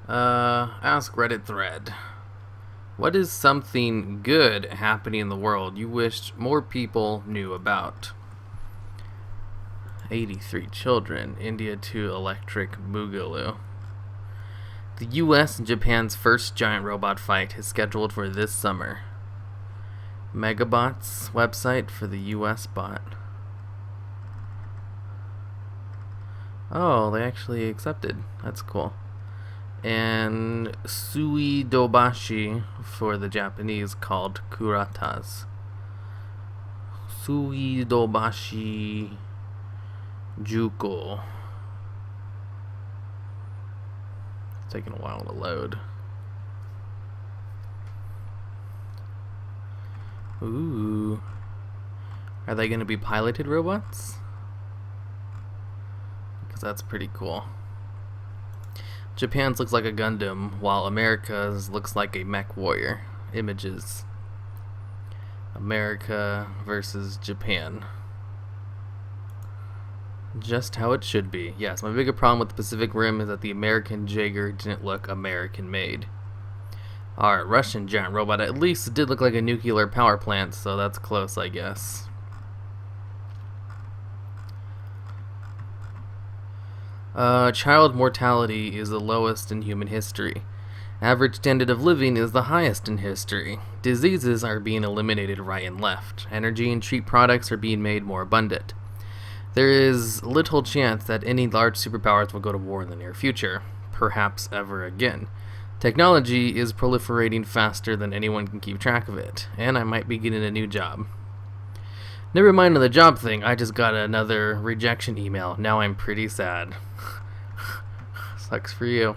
Askreddit thread. What is something good happening in the world you wished more people knew about? 83 children. India to electric boogaloo. The US and Japan's first giant robot fight is scheduled for this summer. Megabot's website for the US bot. Oh, they actually accepted. That's cool. And suidobashi for the Japanese, called kuratas. Suidobashi juko. It's taking a while to load. Ooh. Are they going to be piloted robots? Because that's pretty cool. Japan's looks like a Gundam, while America's looks like a mech warrior. Images. America versus Japan. Just how it should be. Yes, my bigger problem with the Pacific Rim is that the American Jaeger didn't look American-made. Alright, Russian giant robot. At least it did look like a nuclear power plant, so that's close, I guess. Child mortality is the lowest in human history. Average standard of living is the highest in history. Diseases are being eliminated right and left. Energy and cheap products are being made more abundant. There is little chance that any large superpowers will go to war in the near future, perhaps ever again. Technology is proliferating faster than anyone can keep track of it, and I might be getting a new job. Never mind on the job thing, I just got another rejection email. Now I'm pretty sad. Sucks for you.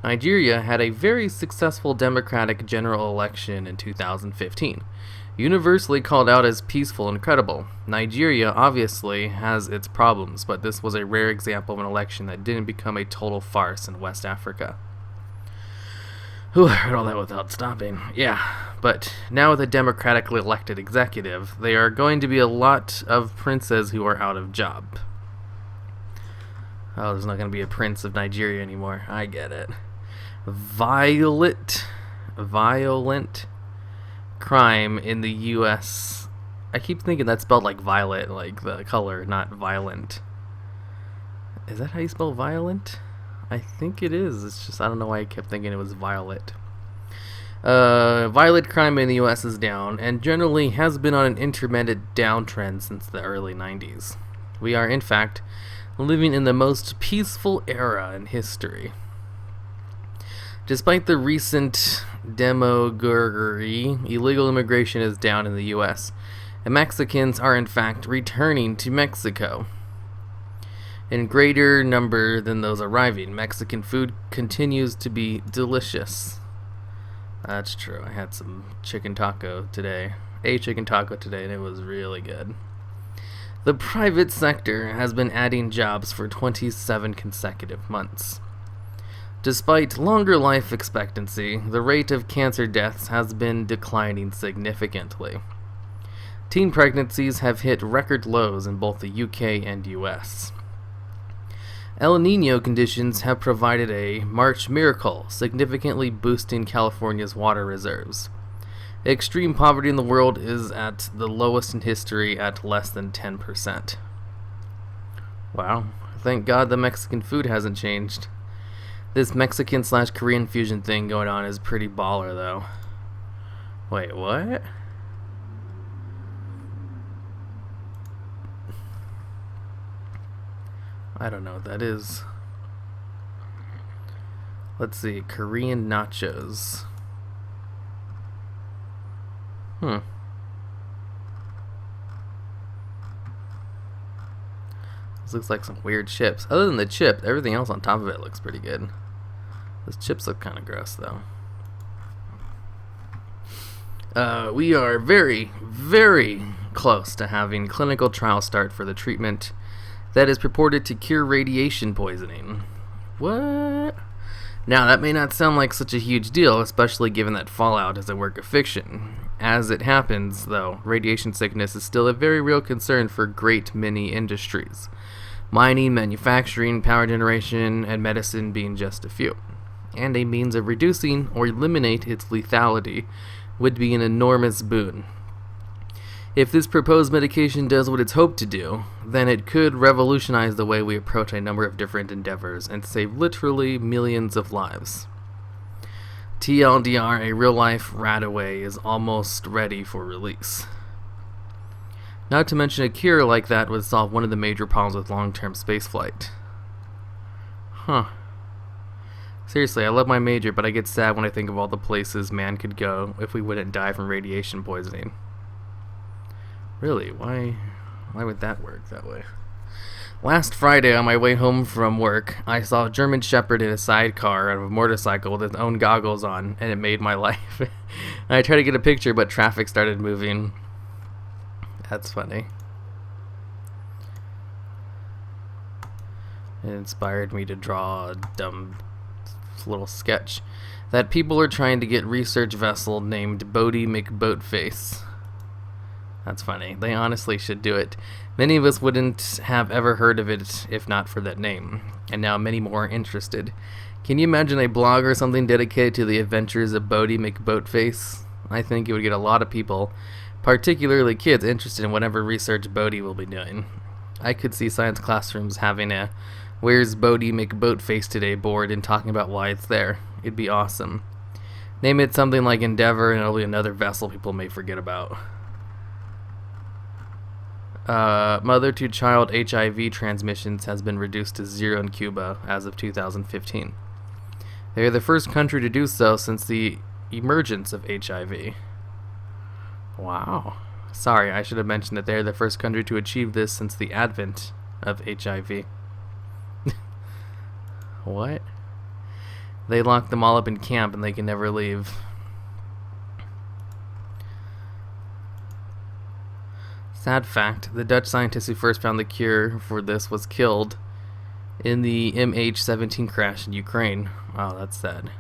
Nigeria had a very successful democratic general election in 2015. Universally called out as peaceful and credible. Nigeria obviously has its problems, but this was a rare example of an election that didn't become a total farce in West Africa. Whew, I heard all that without stopping. Yeah, but now with a democratically elected executive, there are going to be a lot of princes who are out of job. Oh, there's not going to be a prince of Nigeria anymore. I get it. Violent crime in the U.S. I keep thinking that's spelled like violet, like the color, not violent. Is that how you spell violent? I think it is. It's just I don't know why I kept thinking it was violet. Violent crime in the U.S. is down, and generally has been on an intermittent downtrend since the early 90s. We are, in fact, living in the most peaceful era in history. Despite the recent demagoguery, illegal immigration is down in the U.S., and Mexicans are in fact returning to Mexico. In greater number than those arriving, Mexican food continues to be delicious. That's true. I had some chicken taco today. A chicken taco today, and it was really good. The private sector has been adding jobs for 27 consecutive months. Despite longer life expectancy, the rate of cancer deaths has been declining significantly. Teen pregnancies have hit record lows in both the UK and US. El Niño conditions have provided a March miracle, significantly boosting California's water reserves. Extreme poverty in the world is at the lowest in history at less than 10%. Wow, thank God the Mexican food hasn't changed. This Mexican/Korean fusion thing going on is pretty baller, though. Wait, what? I don't know what that is. Let's see, Korean nachos. This looks like some weird chips. Other than the chip, everything else on top of it looks pretty good. Those chips look kind of gross, though. We are very, very close to having clinical trial start for the treatment that is purported to cure radiation poisoning. What? Now, that may not sound like such a huge deal, especially given that Fallout is a work of fiction. As it happens, though, radiation sickness is still a very real concern for great many industries. Mining, manufacturing, power generation, and medicine being just a few. and a means of reducing or eliminate its lethality would be an enormous boon. If this proposed medication does what it's hoped to do, then it could revolutionize the way we approach a number of different endeavors and save literally millions of lives. TLDR, a real-life Radaway is almost ready for release. Not to mention a cure like that would solve one of the major problems with long-term spaceflight. Huh. Seriously, I love my major, but I get sad when I think of all the places man could go if we wouldn't die from radiation poisoning. Really, why would that work that way? Last Friday, on my way home from work, I saw a German Shepherd in a sidecar of a motorcycle with his own goggles on, and it made my life. I tried to get a picture, but traffic started moving. That's funny. It inspired me to draw a dumb little sketch that people are trying to get research vessel named Bodie McBoatface. That's funny. They honestly should do it. Many of us wouldn't have ever heard of it if not for that name, and now many more are interested. Can you imagine a blog or something dedicated to the adventures of Bodie McBoatface? I think it would get a lot of people, particularly kids, interested in whatever research Bodie will be doing. I could see science classrooms having a "Where's Bodie McBoatface Today" board and talking about why it's there. It'd be awesome. Name it something like Endeavor and it'll be another vessel people may forget about. Mother-to-child HIV transmissions has been reduced to 0 in Cuba as of 2015. They are the first country to do so since the emergence of HIV. Wow. Sorry, I should have mentioned that they are the first country to achieve this since the advent of HIV. What? They lock them all up in camp and they can never leave. Sad fact, the Dutch scientist who first found the cure for this was killed in the MH17 crash in Ukraine. Wow, that's sad.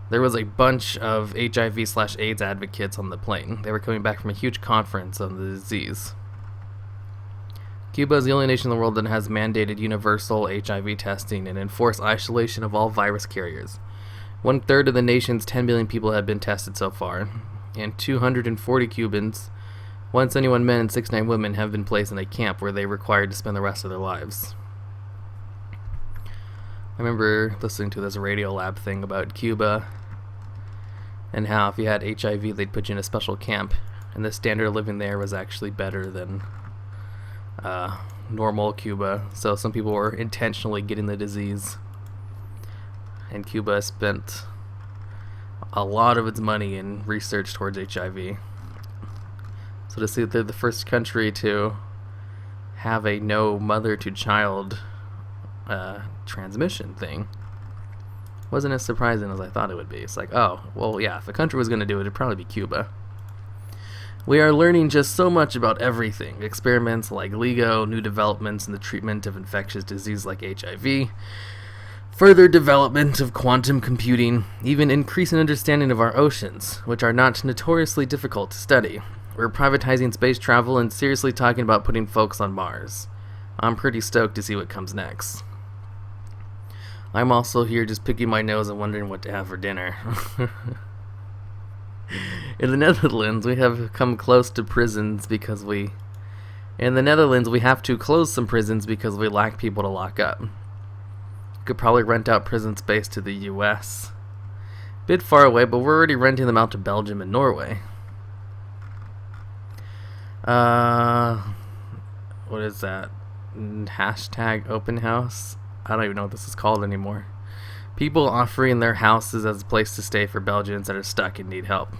There was a bunch of HIV/AIDS advocates on the plane. They were coming back from a huge conference on the disease. Cuba is the only nation in the world that has mandated universal HIV testing and enforced isolation of all virus carriers. 1/3 of the nation's 10 million people have been tested so far, and 240 Cubans, 171 men and 69 women have been placed in a camp where they were required to spend the rest of their lives. I remember listening to this Radiolab thing about Cuba and how if you had HIV they'd put you in a special camp, and the standard of living there was actually better than normal Cuba, so some people were intentionally getting the disease, and Cuba spent a lot of its money in research towards HIV. So to see that they're the first country to have a no mother-to-child transmission thing wasn't as surprising as I thought it would be. It's like, oh, well, yeah, if a country was going to do it, it'd probably be Cuba. We are learning just so much about everything. Experiments like LIGO, new developments in the treatment of infectious disease like HIV, further development of quantum computing, even increasing understanding of our oceans, which are not notoriously difficult to study. We're privatizing space travel and seriously talking about putting folks on Mars. I'm pretty stoked to see what comes next. I'm also here just picking my nose and wondering what to have for dinner. In the Netherlands, we have come close to prisons because we... In the Netherlands, we have to close some prisons because we lack people to lock up. Could probably rent out prison space to the US. Bit far away, but we're already renting them out to Belgium and Norway. What is that? Hashtag open house? I don't even know what this is called anymore. People offering their houses as a place to stay for Belgians that are stuck and need help.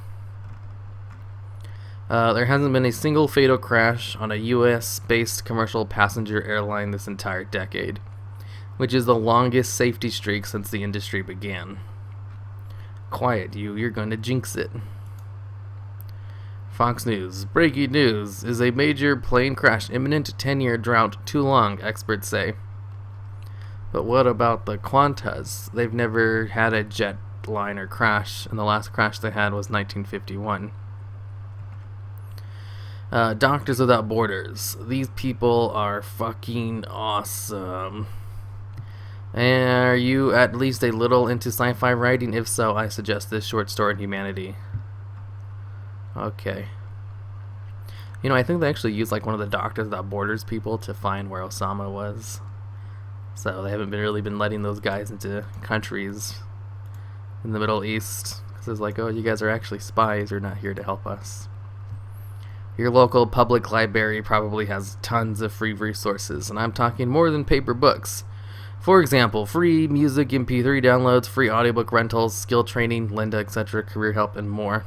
There hasn't been a single fatal crash on a US-based commercial passenger airline this entire decade, which is the longest safety streak since the industry began. Quiet, you're going to jinx it. Fox News. Breaking news. Is a major plane crash imminent? 10-year drought too long, experts say. But what about the Qantas? They've never had a jetliner crash, and the last crash they had was 1951. Doctors Without Borders. These people are fucking awesome. Are you at least a little into sci-fi writing? If so, I suggest this short story in Humanity. Okay. You know, I think they actually used like one of the Doctors Without Borders people to find where Osama was. So they haven't really been letting those guys into countries in the Middle East. Because it's like, oh, you guys are actually spies. You're not here to help us. Your local public library probably has tons of free resources. And I'm talking more than paper books. For example, free music, MP3 downloads, free audiobook rentals, skill training, Lynda, etc., career help, and more.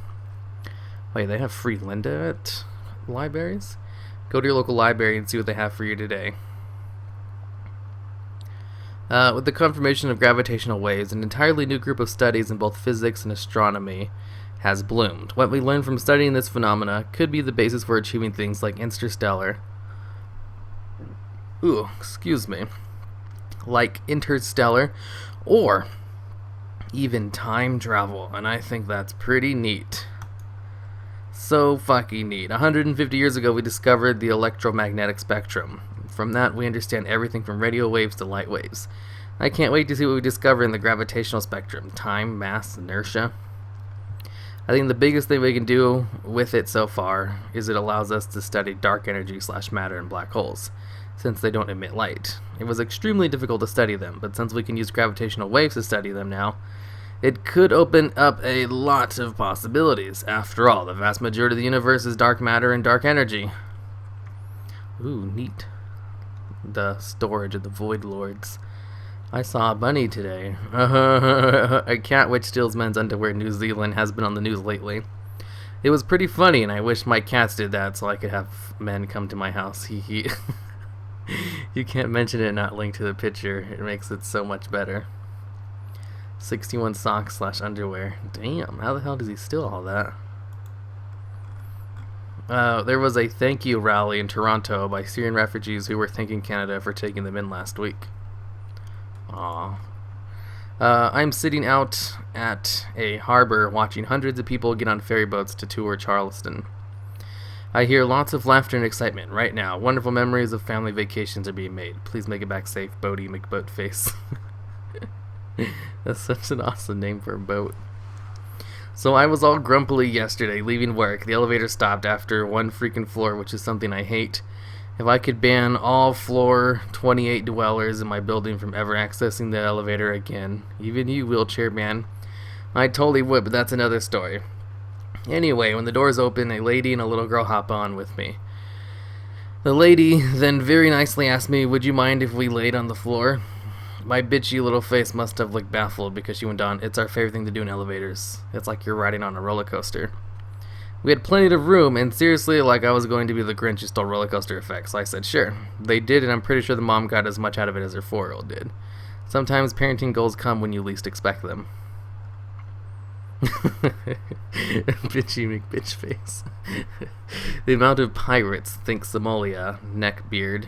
Wait, they have free Lynda at libraries? Go to your local library and see what they have for you today. With the confirmation of gravitational waves, an entirely new group of studies in both physics and astronomy has bloomed. What we learn from studying this phenomena could be the basis for achieving things like interstellar or even time travel, and I think that's pretty neat. So fucking neat. 150 years ago, we discovered the electromagnetic spectrum. From that, we understand everything from radio waves to light waves. I can't wait to see what we discover in the gravitational spectrum. Time, mass, inertia. I think the biggest thing we can do with it so far is it allows us to study dark energy / matter and black holes, since they don't emit light. It was extremely difficult to study them, but since we can use gravitational waves to study them now, it could open up a lot of possibilities. After all, the vast majority of the universe is dark matter and dark energy. Ooh, neat. The storage of the Void Lords. I saw a bunny today. A cat which steals men's underwear in New Zealand has been on the news lately. It was pretty funny, and I wish my cats did that so I could have men come to my house. Hee. You can't mention it and not link to the picture. It makes it so much better. 61 socks / underwear. Damn, how the hell does he steal all that? There was a thank you rally in Toronto by Syrian refugees who were thanking Canada for taking them in last week. Aww. I'm sitting out at a harbor watching hundreds of people get on ferry boats to tour Charleston. I hear lots of laughter and excitement right now. Wonderful memories of family vacations are being made. Please make it back safe, Bodie McBoatface. That's such an awesome name for a boat. So I was all grumpily yesterday, leaving work. The elevator stopped after one freaking floor, which is something I hate. If I could ban all floor 28 dwellers in my building from ever accessing the elevator again, even you, wheelchair man, I totally would, but that's another story. Anyway, when the doors open, a lady and a little girl hop on with me. The lady then very nicely asked me, would you mind if we laid on the floor? My bitchy little face must have looked baffled because she went on, it's our favorite thing to do in elevators. It's like you're riding on a roller coaster. We had plenty of room, and seriously, like I was going to be the Grinch who stole roller coaster effects. So I said, sure. They did, and I'm pretty sure the mom got as much out of it as her 4-year-old did. Sometimes parenting goals come when you least expect them. Bitchy McBitch face. The amount of pirates, think Somalia, neckbeard,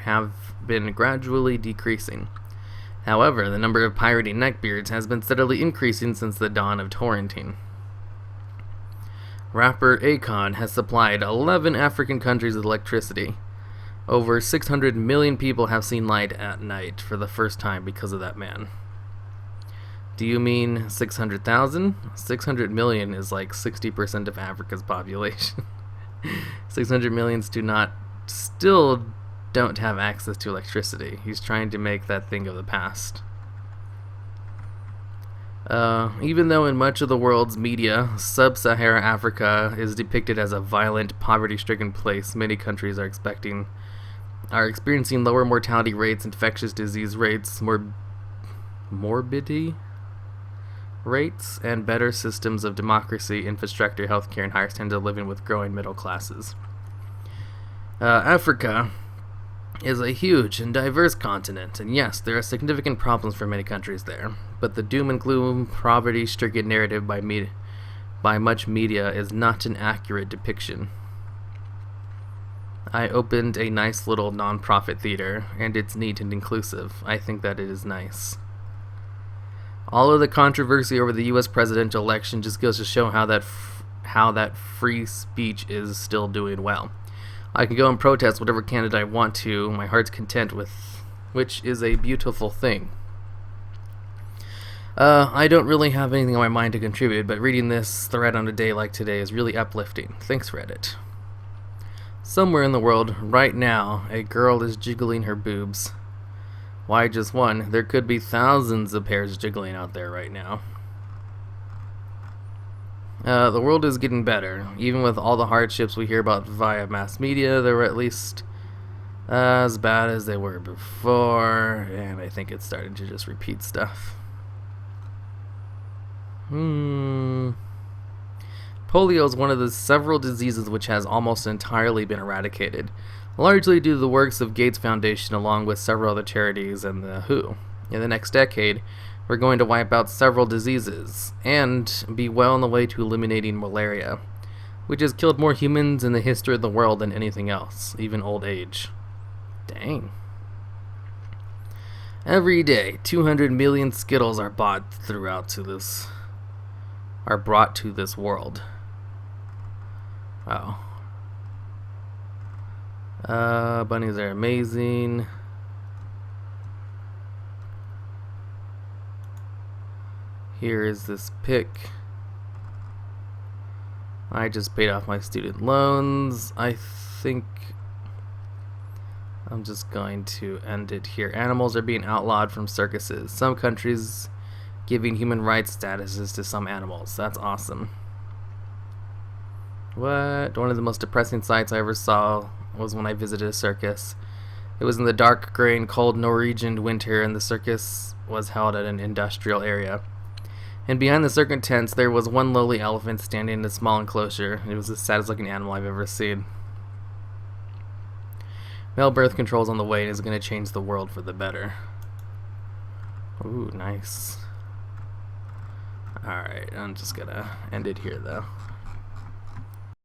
have been gradually decreasing. However, the number of pirating neckbeards has been steadily increasing since the dawn of torrenting. Rapper Akon has supplied 11 African countries with electricity. Over 600 million people have seen light at night for the first time because of that man. Do you mean 600,000? 600 million is like 60% of Africa's population. 600 millions still don't have access to electricity. He's trying to make that thing of the past. Even though in much of the world's media, sub-Saharan Africa is depicted as a violent, poverty-stricken place, many countries are experiencing lower mortality rates, infectious disease rates, morbidity rates, and better systems of democracy, infrastructure, healthcare, and higher standards of living with growing middle classes. Africa is a huge and diverse continent, and yes, there are significant problems for many countries there, but the doom and gloom, poverty-stricken narrative by much media is not an accurate depiction. I opened a nice little non-profit theater, and it's neat and inclusive. I think that it is nice. All of the controversy over the U.S. presidential election just goes to show how that free speech is still doing well. I can go and protest whatever candidate I want to. My heart's content with which is a beautiful thing. I don't really have anything on my mind to contribute, but reading this thread on a day like today is really uplifting. Thanks, Reddit. Somewhere in the world, right now, a girl is jiggling her boobs. Why just one? There could be thousands of pairs jiggling out there right now. The world is getting better. Even with all the hardships we hear about via mass media, they were at least as bad as they were before, and I think it's starting to just repeat stuff. Polio is one of the several diseases which has almost entirely been eradicated, largely due to the works of Gates Foundation along with several other charities and the WHO. In the next decade, we're going to wipe out several diseases and be well on the way to eliminating malaria, which has killed more humans in the history of the world than anything else, even old age. Dang. Every day, 200 million Skittles are brought to this world. Wow. Bunnies are amazing. Here is this pic. I just paid off my student loans. I think I'm just going to end it here. Animals are being outlawed from circuses. Some countries giving human rights statuses to some animals. That's awesome. What? One of the most depressing sights I ever saw was when I visited a circus. It was in the dark, gray, and cold Norwegian winter, and the circus was held at an industrial area. And behind the circuit tents, there was one lowly elephant standing in a small enclosure. It was the saddest looking animal I've ever seen. Male birth control's on the way and is going to change the world for the better. Ooh, nice. Alright, I'm just going to end it here, though.